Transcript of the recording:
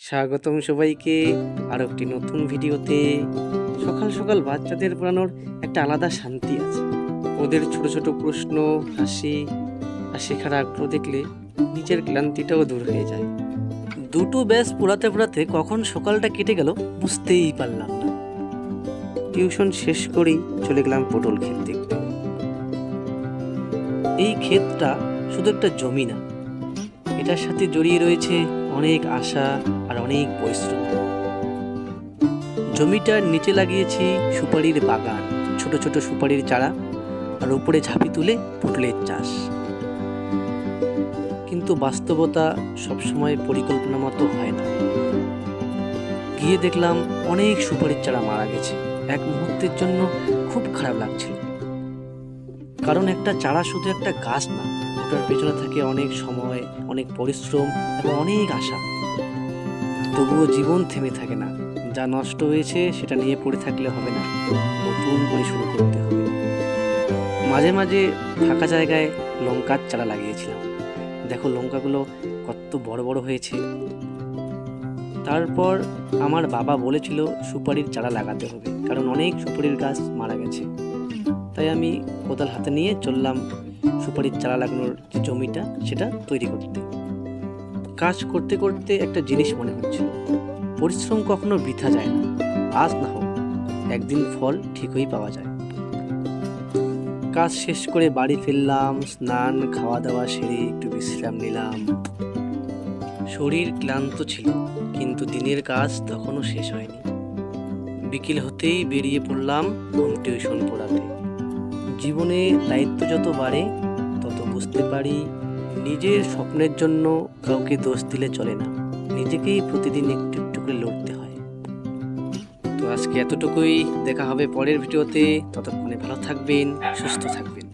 স্বাগতম সবাইকে আরো একটি নতুন ভিডিওতে। সকাল সকাল বাচ্চাদের পড়ানোর একটা আলাদা শান্তি আছে। ওদের ছোট ছোট প্রশ্ন, হাসি আর শেখার আগ্রহ দেখলে নিজের ক্লান্তিটাও দূর হয়ে যায়। দুটো ব্যাচ পড়াতে পড়াতে কখন সকালটা কেটে গেল বুঝতেই পারলাম না। টিউশন শেষ করেই চলে গেলাম পটল ক্ষেত দেখতে। এই ক্ষেতটা শুধু একটা জমি না, এটার সাথে জড়িয়ে রয়েছে অনেক আশা আর অনেক পরিশ্রম। জমিটার নিচে লাগিয়েছি সুপারির বাগান, ছোট ছোট সুপারির চারা, আর উপরে ঝাঁপি তুলে পটলের চাষ। কিন্তু বাস্তবতা সবসময় পরিকল্পনা মতো হয় না। গিয়ে দেখলাম অনেক সুপারির চারা মারা গেছে। এক মুহূর্তের জন্য খুব খারাপ লাগছিল, কারণ একটা চারা শুধু একটা গাছ না, ওটার পেছনে থাকে অনেক সময়, অনেক পরিশ্রম এবং অনেক আশা। তবুও জীবন থেমে থাকে না। যা নষ্ট হয়েছে সেটা নিয়ে পড়ে থাকলে হবে না, নতুন করে শুরু করতে হবে। মাঝে মাঝে ফাঁকা জায়গায় লঙ্কার চারা লাগিয়েছিলাম। দেখো লঙ্কাগুলো কত বড় বড় হয়েছে। তারপর আমার বাবা বলেছিল সুপারির চারা লাগাতে হবে, কারণ অনেক সুপারির গাছ মারা গেছে। তাই আমি কোদাল হাতে নিয়ে চললাম সুপারির চারা লাগানোর যে জমিটা সেটা তৈরি করতে। কাজ করতে করতে একটা জিনিস মনে হচ্ছিল, পরিশ্রম কখনো বৃথা যায় না। আজ না হোক একদিন ফল ঠিকই পাওয়া যায়। কাজ শেষ করে বাড়ি ফিরলাম, স্নান খাওয়া দাওয়া সেরে একটু বিশ্রাম নিলাম। শরীর ক্লান্ত ছিল, কিন্তু দিনের কাজ তখনও শেষ হয়নি। বিকেল হতেই বেরিয়ে পড়লাম হোম টিউশন পড়াতে। জীবনে দায়িত্ব যত বাড়ে তত বুঝতে পারি নিজের স্বপ্নের জন্য কাউকে দোষ দিলে চলে না, নিজেকেই প্রতিদিন একটু একটু করে লড়তে হয়। তো আজকে এতটুকুই, দেখা হবে পরের ভিডিওতে। ততক্ষণে ভালো থাকবেন, সুস্থ থাকবেন।